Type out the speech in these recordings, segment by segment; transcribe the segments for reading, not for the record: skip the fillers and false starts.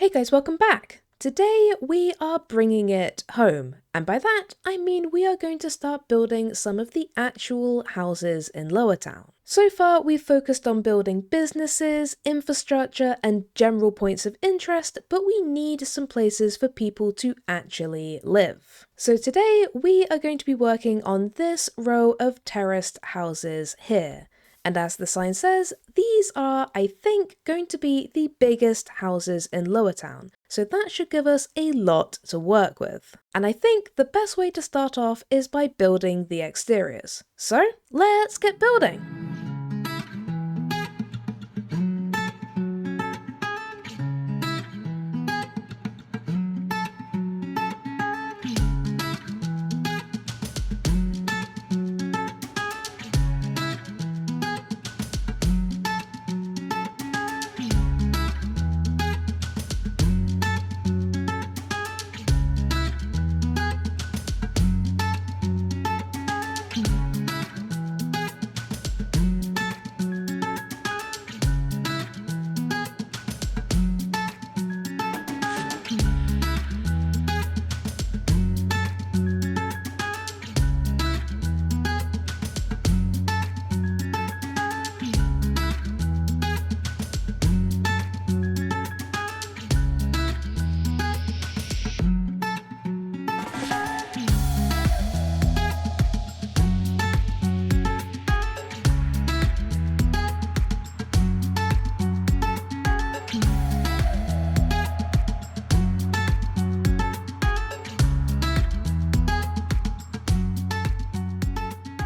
Hey guys, welcome back! Today we are bringing it home, and by that I mean we are going to start building some of the actual houses in Lower Town. So far we've focused on building businesses, infrastructure and general points of interest, but we need some places for people to actually live. So today we are going to be working on this row of terraced houses here. And as the sign says, these are, I think, going to be the biggest houses in Lower Town. So that should give us a lot to work with. And I think the best way to start off is by building the exteriors. So let's get building!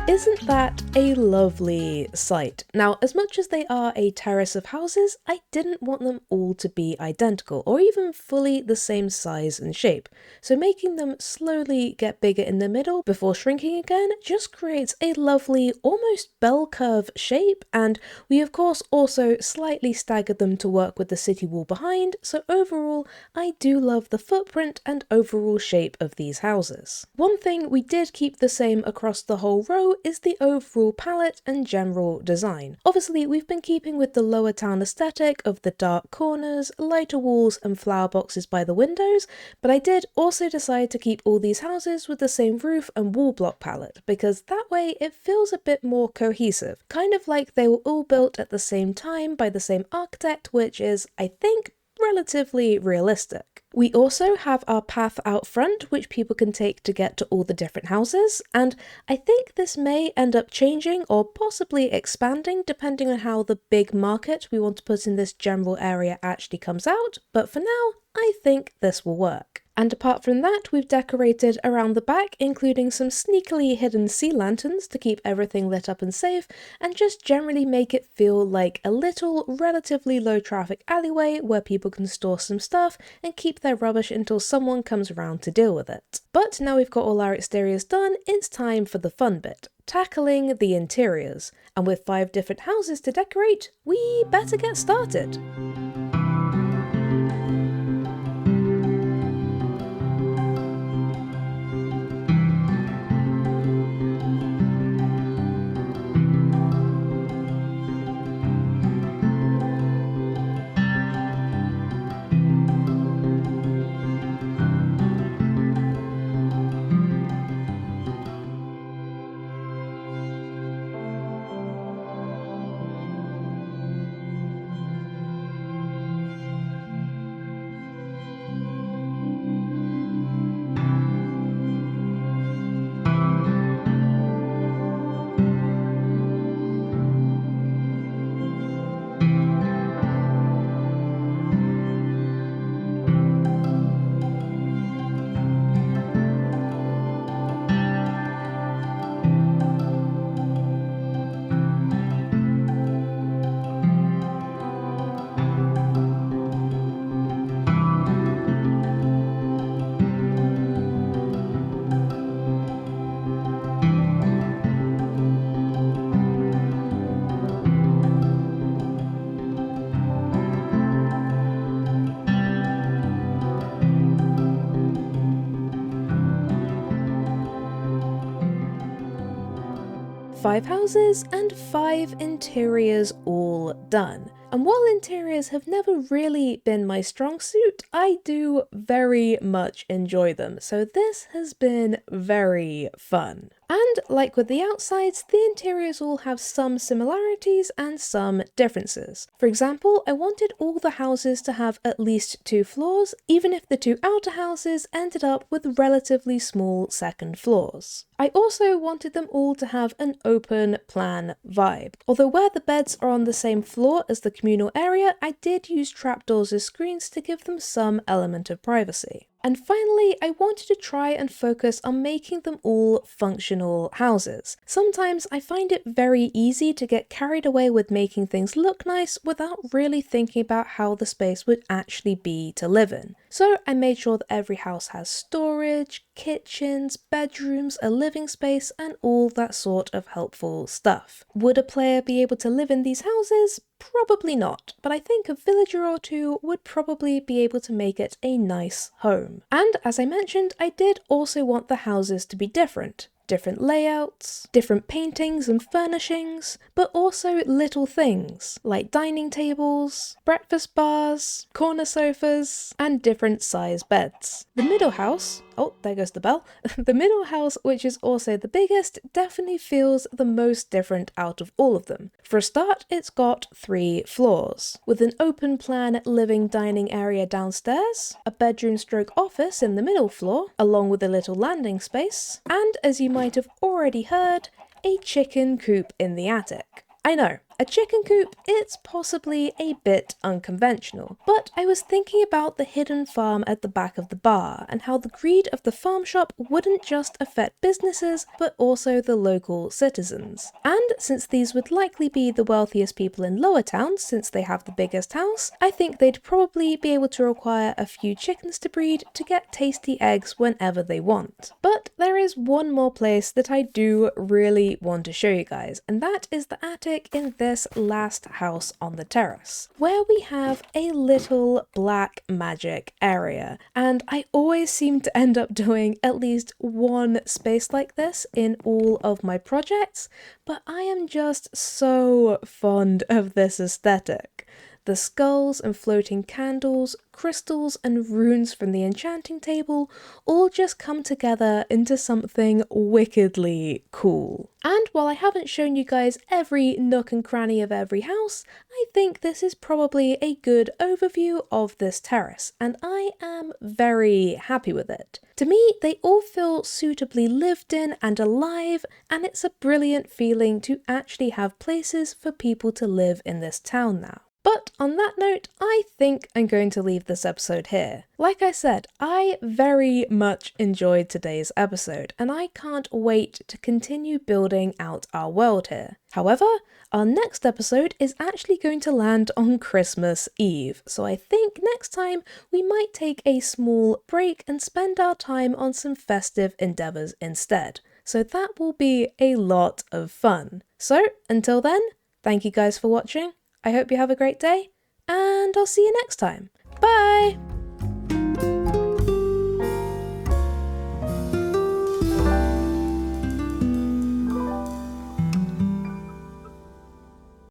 Isn't that a lovely sight? Now, as much as they are a terrace of houses, I didn't want them all to be identical, or even fully the same size and shape. So making them slowly get bigger in the middle before shrinking again just creates a lovely, almost bell curve shape, and we of course also slightly staggered them to work with the city wall behind, so overall I do love the footprint and overall shape of these houses. One thing we did keep the same across the whole row is the overall palette and general design. Obviously, we've been keeping with the Lower Town aesthetic of the dark corners, lighter walls and flower boxes by the windows, but I did also decide to keep all these houses with the same roof and wall block palette, because that way it feels a bit more cohesive, kind of like they were all built at the same time by the same architect, which is, I think, relatively realistic. We also have our path out front, which people can take to get to all the different houses, and I think this may end up changing or possibly expanding depending on how the big market we want to put in this general area actually comes out, but for now, I think this will work. And apart from that, we've decorated around the back, including some sneakily hidden sea lanterns to keep everything lit up and safe, and just generally make it feel like a little, relatively low traffic alleyway where people can store some stuff and keep their rubbish until someone comes around to deal with it. But now we've got all our exteriors done, it's time for the fun bit, tackling the interiors. And with 5 different houses to decorate, we better get started. Five houses and 5 interiors all done. And while interiors have never really been my strong suit, I do very much enjoy them, so this has been very fun. And like with the outsides, the interiors all have some similarities and some differences. For example, I wanted all the houses to have at least 2 floors, even if the 2 outer houses ended up with relatively small second floors. I also wanted them all to have an open plan vibe. Although where the beds are on the same floor as the communal area, I did use trapdoors as screens to give them some element of privacy. And finally, I wanted to try and focus on making them all functional houses. Sometimes I find it very easy to get carried away with making things look nice without really thinking about how the space would actually be to live in. So I made sure that every house has storage, kitchens, bedrooms, a living space, and all that sort of helpful stuff. Would a player be able to live in these houses? Probably not, but I think a villager or two would probably be able to make it a nice home. And as I mentioned, I did also want the houses to be different. Different layouts, different paintings and furnishings, but also little things like dining tables, breakfast bars, corner sofas, and different size beds. The middle house, oh, there goes the bell. The middle house, which is also the biggest, definitely feels the most different out of all of them. For a start, it's got 3 floors, with an open plan living dining area downstairs, a bedroom stroke office in the middle floor, along with a little landing space, and as you might have already heard, a chicken coop in the attic. I know, a chicken coop, it's possibly a bit unconventional, but I was thinking about the hidden farm at the back of the bar and how the greed of the farm shop wouldn't just affect businesses, but also the local citizens. And since these would likely be the wealthiest people in lower towns since they have the biggest house, I think they'd probably be able to require a few chickens to breed to get tasty eggs whenever they want. But there is one more place that I do really want to show you guys, and that is the attic in this last house on the terrace, where we have a little black magic area. And I always seem to end up doing at least one space like this in all of my projects, but I am just so fond of this aesthetic. The skulls and floating candles, crystals and runes from the enchanting table all just come together into something wickedly cool. And while I haven't shown you guys every nook and cranny of every house, I think this is probably a good overview of this terrace, and I am very happy with it. To me, they all feel suitably lived in and alive, and it's a brilliant feeling to actually have places for people to live in this town now. But on that note, I think I'm going to leave this episode here. Like I said, I very much enjoyed today's episode, and I can't wait to continue building out our world here. However, our next episode is actually going to land on Christmas Eve, so I think next time we might take a small break and spend our time on some festive endeavours instead. So that will be a lot of fun. So until then, thank you guys for watching. I hope you have a great day, and I'll see you next time. Bye!